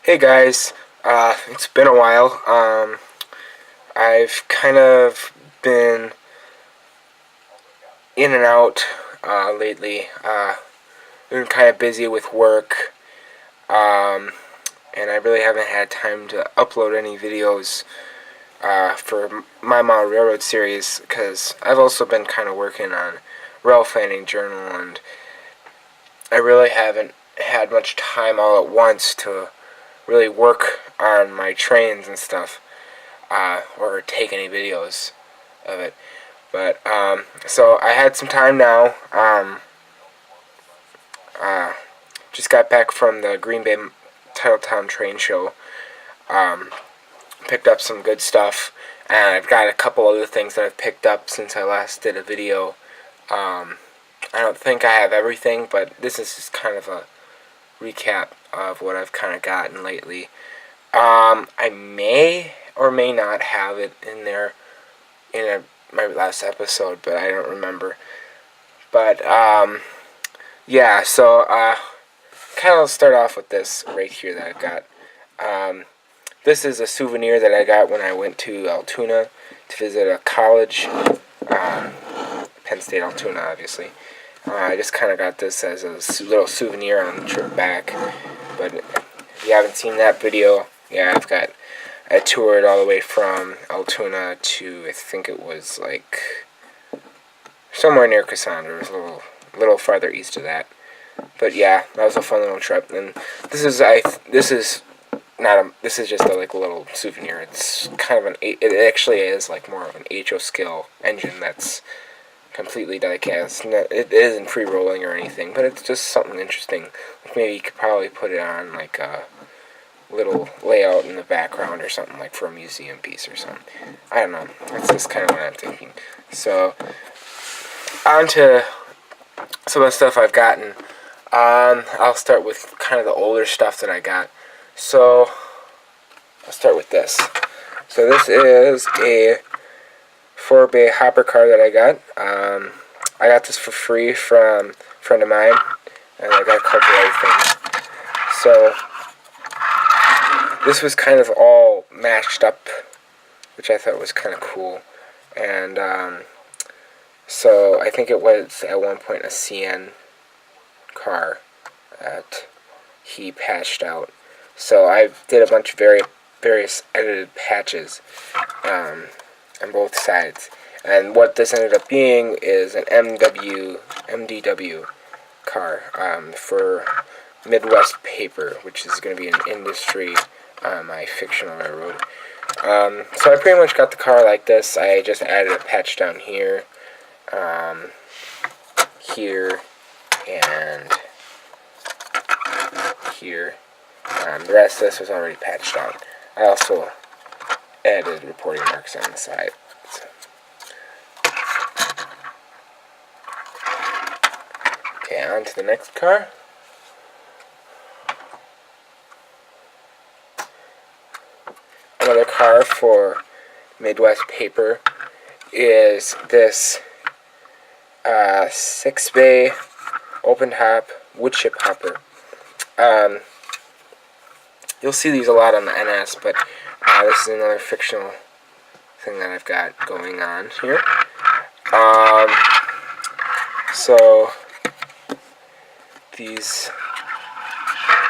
Hey guys, it's been a while. I've kind of been in and out lately. Been kind of busy with work, and I really haven't had time to upload any videos for my Model Railroad series because I've also been kind of working on Rail Planning Journal, and I really haven't had much time all at once to really work on my trains and stuff. Or take any videos of it. But so I had some time now. Uh, just got back from the Green Bay Titletown train show. Um, Picked up some good stuff, and I've got a couple other things that I've picked up since I last did a video. I don't think I have everything, but this is just kind of a recap of what I've kind of gotten lately. I may or may not have it in there in my last episode, but I don't remember. But yeah. So kind of start off with this right here that I've got. This is a souvenir that I got when I went to Altoona to visit a college. Penn State Altoona, obviously. I just kind of got this as a little souvenir on the trip back. But if you haven't seen that video, yeah, I toured all the way from Altoona to, I think it was like somewhere near Cassandra. It was a little farther east of that. But yeah, that was a fun little trip. And this is this is just a like little souvenir. It's kind of it actually is like more of an HO scale engine that's completely die-cast. It isn't free-rolling or anything, but it's just something interesting. Like maybe you could probably put it on like a little layout in the background or something, like for a museum piece or something. I don't know. That's just kind of what I'm thinking. So, on to some of the stuff I've gotten. I'll start with kind of the older stuff that I got. So, I'll start with this. So this is a 4-bay hopper car that I got. I got this for free from a friend of mine, and I got a couple other things. So, this was kind of all mashed up, which I thought was kind of cool. And so I think it was at one point a CN car that he patched out. So I did a bunch of various edited patches on both sides. And what this ended up being is an MDW car for Midwest Paper, which is going to be an industry my fictional railroad. So I pretty much got the car like this. I just added a patch down here, here, and here. The rest of this was already patched out. I also added reporting marks on the side. Okay, on to the next car. Another car for Midwest Paper is this 6-bay open top wood chip hopper. You'll see these a lot on the NS, but this is another fictional thing that I've got going on here. So these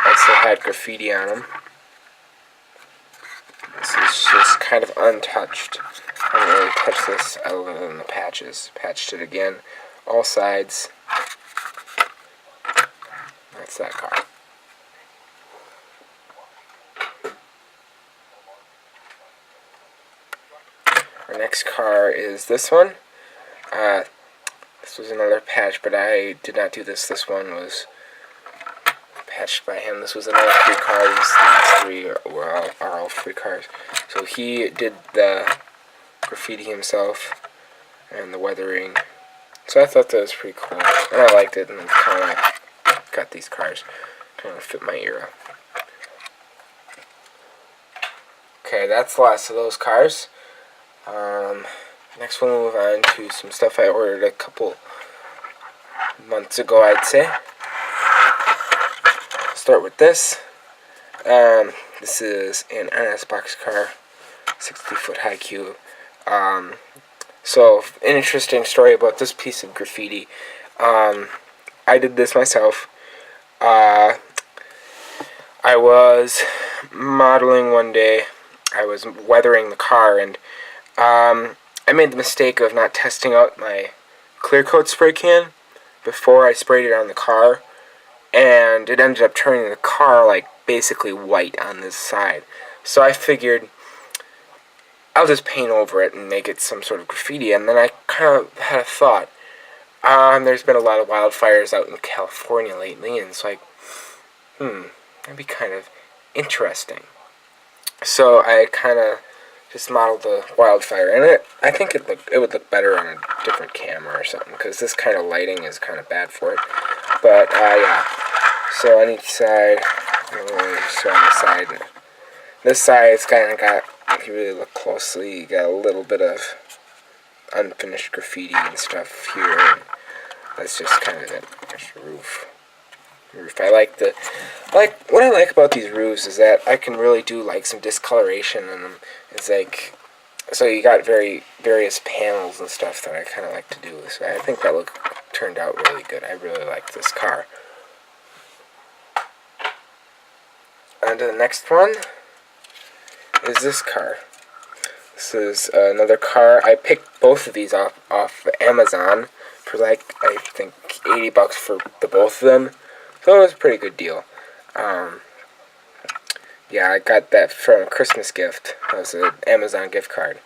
also had graffiti on them. This is just kind of untouched. I haven't really touched this other than the patches. Patched it again, all sides. That's that car. Our next car is this one. This was another patch, but I did not do this. This one was patched by him. This was another 3 cars. These 3 are all 3 cars. So he did the graffiti himself and the weathering. So I thought that was pretty cool, and I liked it, and kind of like got these cars kind of fit my era. Okay, that's the last of those cars. Next we'll move on to some stuff I ordered a couple months ago, I'd say. Start with this. This is an NS boxcar, 60-foot high cube. So, an interesting story about this piece of graffiti. I did this myself. I was modeling one day. I was weathering the car, and I made the mistake of not testing out my clear coat spray can before I sprayed it on the car, and it ended up turning the car like basically white on this side. So I figured I'll just paint over it and make it some sort of graffiti. And then I kind of had a thought. There's been a lot of wildfires out in California lately, and it's like, that'd be kind of interesting. So I kind of just modeled the wildfire, and I think it would look better on a different camera or something, because this kind of lighting is kind of bad for it. But yeah. So on each side, so on the side, this side, it's kind of got, if you really look closely, you got a little bit of unfinished graffiti and stuff here. And that's just kind of it. There's the roof. What I like about these roofs is that I can really do like some discoloration in them. It's like, so you got various panels and stuff that I kind of like to do. So I think that turned out really good. I really like this car. On to the next one is this car. This is another car. I picked both of these off Amazon for like, I think, $80 for the both of them. So it was a pretty good deal. Yeah, I got that from a Christmas gift. That was an Amazon gift card.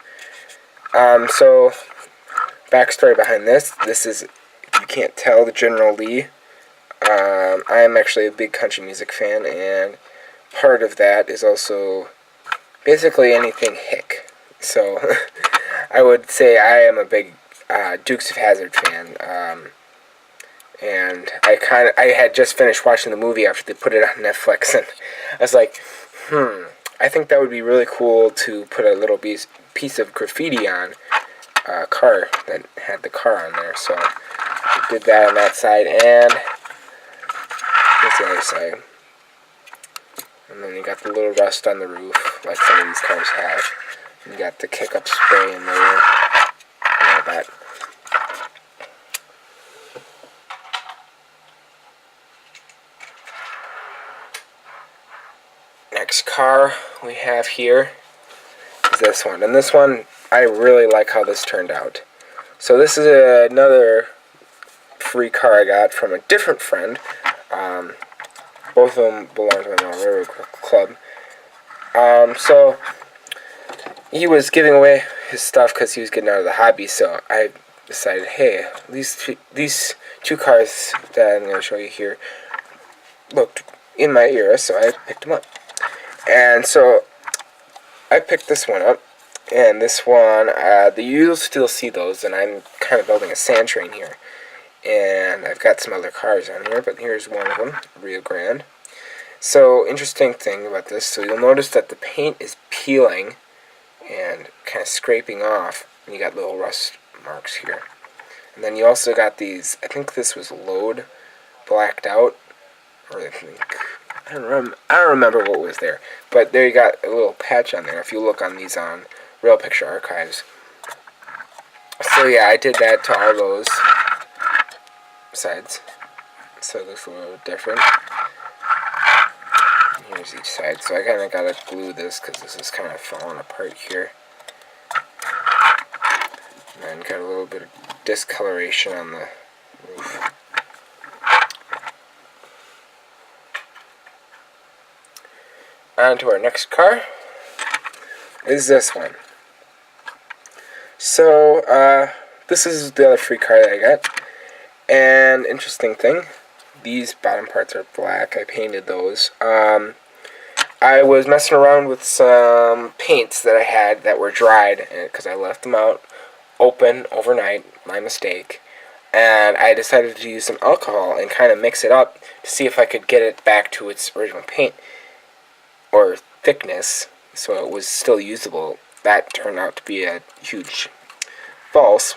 So, backstory behind this. This is, if you can't tell, the General Lee. I am actually a big country music fan, and part of that is also basically anything hick. So, I would say I am a big Dukes of Hazzard fan. And I had just finished watching the movie after they put it on Netflix, and I was like, I think that would be really cool to put a little piece of graffiti on a car that had the car on there. So I did that on that side, and that's the other side. And then you got the little rust on the roof, like some of these cars have. And you got the kick-up spray in there, and all that. Next car we have here is this one. And this one, I really like how this turned out. So this is another free car I got from a different friend. Both of them belong to my Mount Railroad Club. So he was giving away his stuff because he was getting out of the hobby. So I decided, hey, these two cars that I'm going to show you here looked in my era, so I picked them up. And so I picked this one up, and this one, you'll still see those, and I'm kind of building a sand train here. And I've got some other cars on here, but here's one of them, Rio Grande. So, interesting thing about this, so you'll notice that the paint is peeling and kind of scraping off, and you got little rust marks here. And then you also got these, I think this was load blacked out, or I don't remember what was there, but there you got a little patch on there if you look on these on Real Picture Archives. So yeah, I did that to all those sides, so it looks a little different. And here's each side, so I kind of gotta glue this because this is kind of falling apart here. And then got a little bit of discoloration on the roof. On to our next car is this one. So, this is the other free car that I got. And interesting thing, these bottom parts are black. I painted those. I was messing around with some paints that I had that were dried because I left them out open overnight, my mistake. And I decided to use some alcohol and kind of mix it up to see if I could get it back to its original paint or thickness, so it was still usable. That turned out to be a huge false.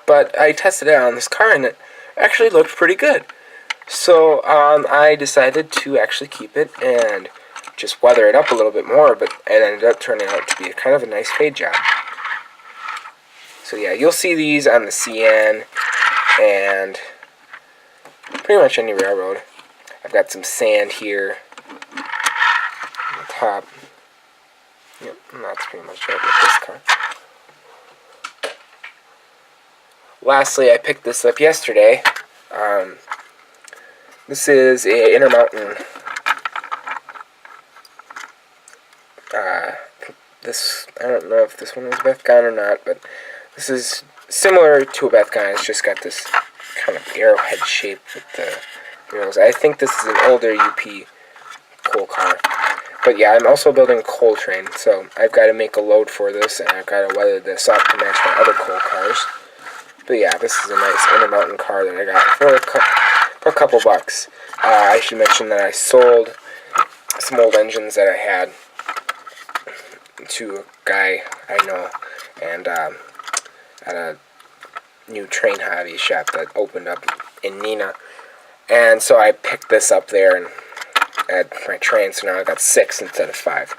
But I tested it on this car, and it actually looked pretty good. So I decided to actually keep it and just weather it up a little bit more, but it ended up turning out to be kind of a nice fade job. So yeah, you'll see these on the CN and pretty much any railroad. I've got some sand here on the top. Yep, and that's pretty much it with this car. Lastly, I picked this up yesterday. This is a Intermountain. I don't know if this one was Bethgon or not, but this is similar to a Bethgon. It's just got this kind of arrowhead shape with the wheels. I think this is an older UP coal car. But yeah, I'm also building a coal train, so I've got to make a load for this, and I've got to weather this up to match my other coal cars. But yeah, this is a nice Intermountain car that I got for a couple bucks. I should mention that I sold some old engines that I had to a guy I know, and at a new train hobby shop that opened up in Neenah. And so I picked this up there and add my train, so now I got 6 instead of 5.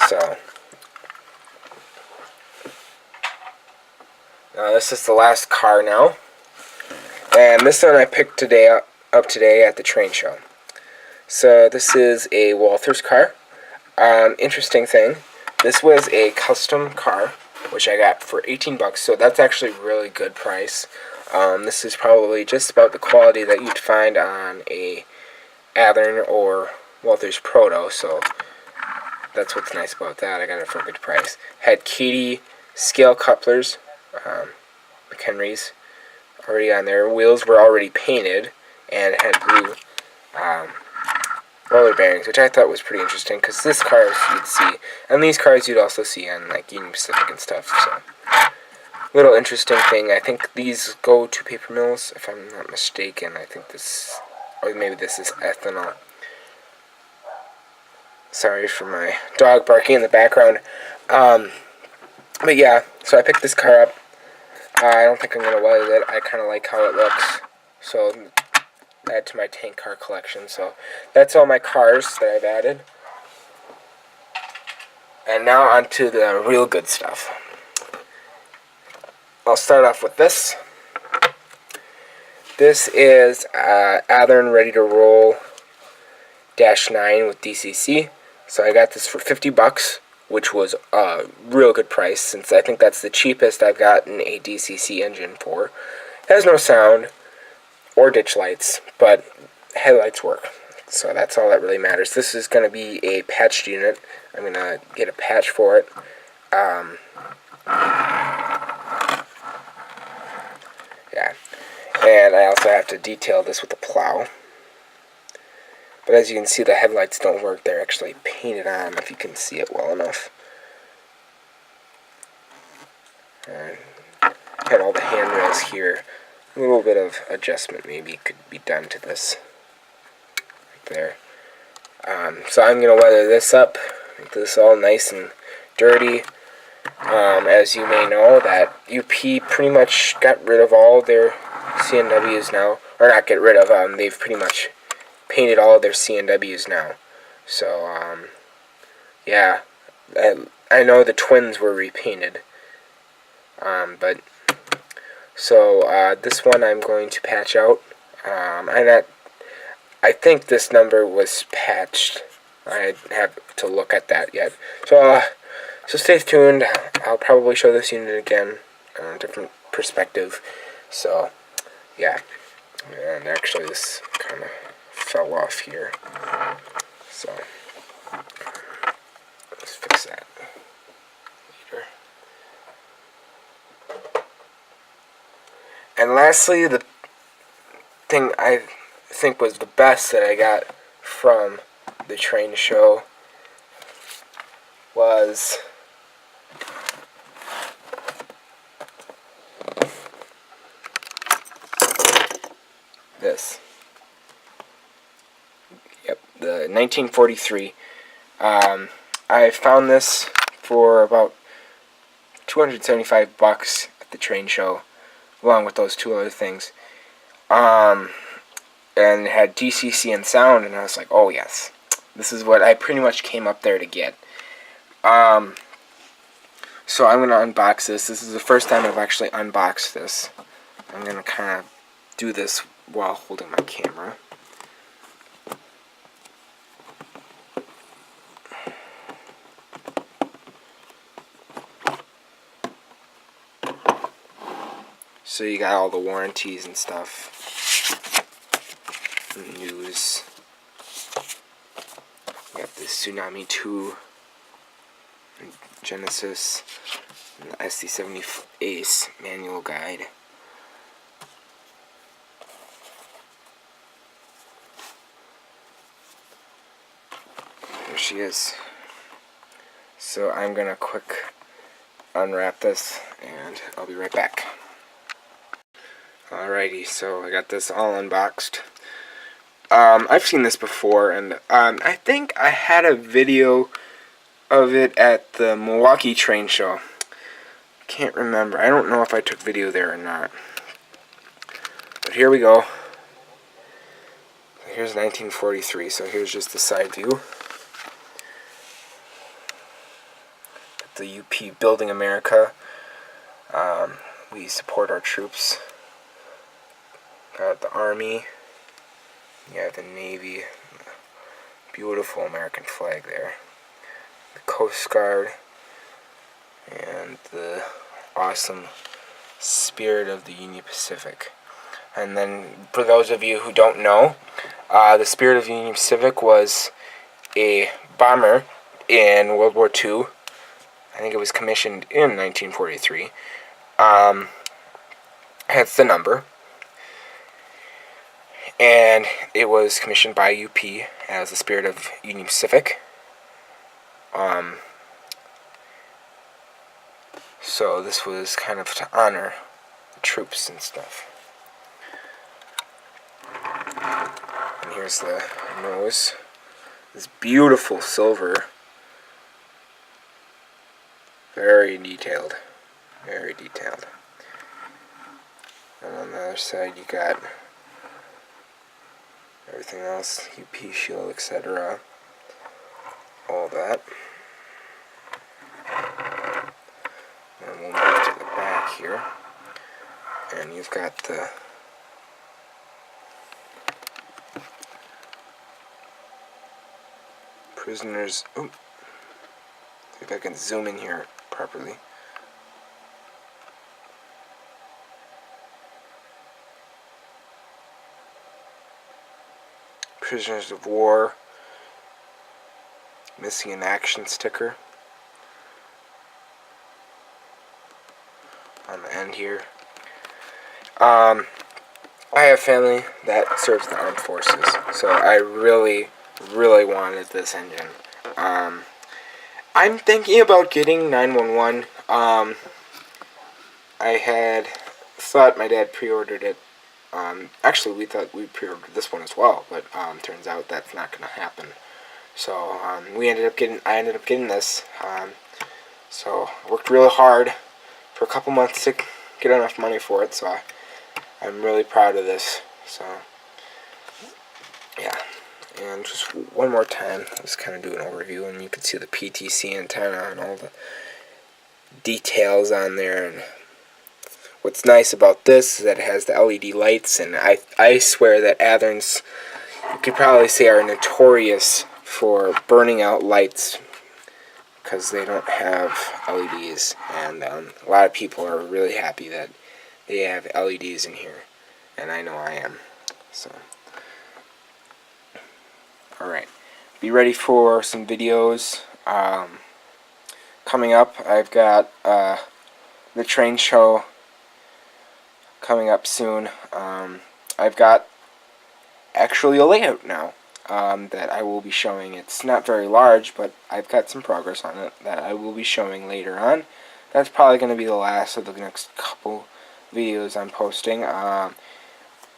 So this is the last car now, and this one I picked up today at the train show. So this is a Walthers car. Interesting thing, this was a custom car, which I got for 18 bucks, so that's actually a really good price. This is probably just about the quality that you'd find on a Athearn or Walthers Proto, so that's what's nice about that. I got it for a good price. Had Kadee scale couplers, McHenry's, already on there. Wheels were already painted, and it had blue roller bearings, which I thought was pretty interesting, because this car you'd see, and these cars you'd also see on like Union Pacific and stuff, so little interesting thing. I think these go to paper mills, if I'm not mistaken. I think this, or maybe this is ethanol. Sorry for my dog barking in the background. But yeah, so I picked this car up. I don't think I'm going to weather it. I kind of like how it looks, so add to my tank car collection. So that's all my cars that I've added. And now on to the real good stuff. I'll start off with this. This is Athearn Ready to Roll -9 with DCC. So I got this for 50 bucks, which was a real good price, since I think that's the cheapest I've gotten a DCC engine for. It has no sound or ditch lights, but headlights work. So that's all that really matters. This is going to be a patched unit. I'm going to get a patch for it. Yeah. And I also have to detail this with a plow. But as you can see, the headlights don't work. They're actually painted on, if you can see it well enough. And had all the handrails here. A little bit of adjustment maybe could be done to this. Right there. So I'm going to weather this up. Make this all nice and dirty. As you may know, that UP pretty much got rid of all their CNWs now. Or not get rid of, they've pretty much painted all of their CNWs now. So, yeah. I know the Twins were repainted. But so this one I'm going to patch out. I think this number was patched. I have to look at that yet. So stay tuned. I'll probably show this unit again on a different perspective. So yeah. And actually this kind of fell off here. So let's fix that later. And lastly, the thing I think was the best that I got from the train show was this. Yep, the 1943. I found this for about 275 bucks at the train show, along with those two other things. And it had DCC and sound, and I was like, oh yes, This is what I pretty much came up there to get. So I'm going to unbox this. This is the first time I've actually unboxed this. I'm going to kind of do this while holding my camera. So you got all the warranties and stuff. News. You got the Tsunami 2, Genesis, and the SD70 Ace manual guide. There she is. So I'm gonna quick unwrap this and I'll be right back. Alrighty, so I got this all unboxed. I've seen this before, and I think I had a video of it at the Milwaukee Train Show. Can't remember. I don't know if I took video there or not. But here we go. Here's 1943, so here's just the side view. The UP Building America. We support our troops. Got the Army. You have the Navy. Beautiful American flag there. The Coast Guard. And the awesome Spirit of the Union Pacific. And then, for those of you who don't know, the Spirit of the Union Pacific was a bomber in World War II. I think it was commissioned in 1943. Hence the number. And it was commissioned by UP as the Spirit of Union Pacific. So this was kind of to honor the troops and stuff. And here's the nose. This beautiful silver. Very detailed. Very detailed. And on the other side you got everything else, UP shield, etc. All that. And we'll move to the back here. And you've got the prisoners. Oh, see if I can zoom in here properly. Prisoners of war. Missing in action sticker on the end here. I have family that serves the armed forces, so I really wanted this engine. I'm thinking about getting 911. I had thought my dad pre-ordered it. Actually, we thought we pre-ordered this one as well, but turns out that's not going to happen. So I ended up getting this. So I worked really hard for a couple months to get enough money for it. So I'm really proud of this. So yeah, and just one more time, just kind of do an overview, and you can see the PTC antenna and all the details on there. And what's nice about this is that it has the LED lights, and I swear that Athearns, you could probably say, are notorious for burning out lights because they don't have LEDs, and a lot of people are really happy that they have LEDs in here, and I know I am. So, alright, be ready for some videos coming up. I've got the train show coming up soon. I've got actually a layout now that I will be showing. It's not very large, but I've got some progress on it that I will be showing later on. That's probably going to be the last of the next couple videos I'm posting. I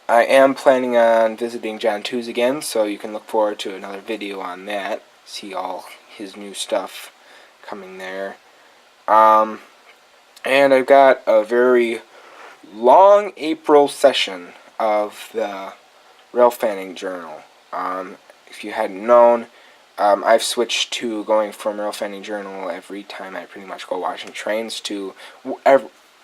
am planning on visiting John Two's again, so you can look forward to another video on that. See all his new stuff coming there. And I've got a very long April session of the Rail Fanning Journal. If you hadn't known, I've switched to going from Earl Fanning Journal every time I pretty much go watching trains to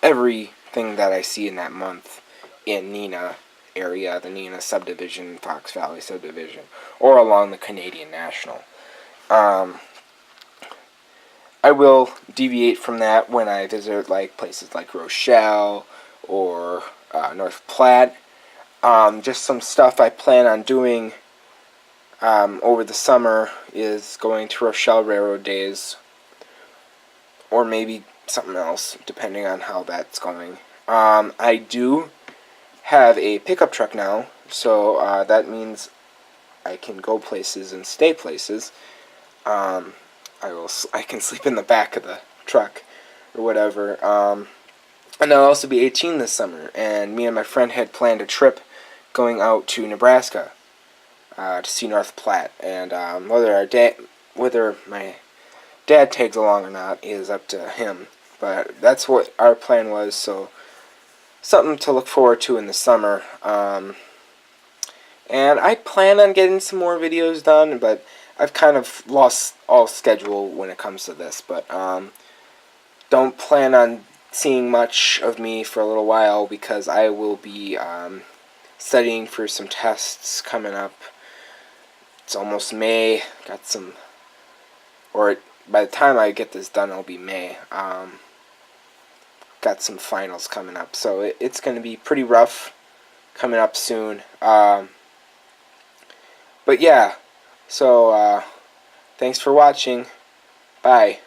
everything that I see in that month in Neenah area, the Neenah subdivision, Fox Valley subdivision, or along the Canadian National. I will deviate from that when I visit like places like Rochelle or North Platte. Just some stuff I plan on doing over the summer is going to Rochelle Railroad Days, or maybe something else, depending on how that's going. I do have a pickup truck now, so that means I can go places and stay places. I can sleep in the back of the truck or whatever. And I'll also be 18 this summer, and me and my friend had planned a trip going out to Nebraska to see North Platte, and whether my dad tags along or not is up to him. But that's what our plan was, so something to look forward to in the summer. And I plan on getting some more videos done, but I've kind of lost all schedule when it comes to this. But don't plan on seeing much of me for a little while, because I will be studying for some tests coming up. It's almost May. Got some, or by the time I get this done, it'll be May. Got some finals coming up, so it's going to be pretty rough coming up soon. But yeah, so thanks for watching. Bye.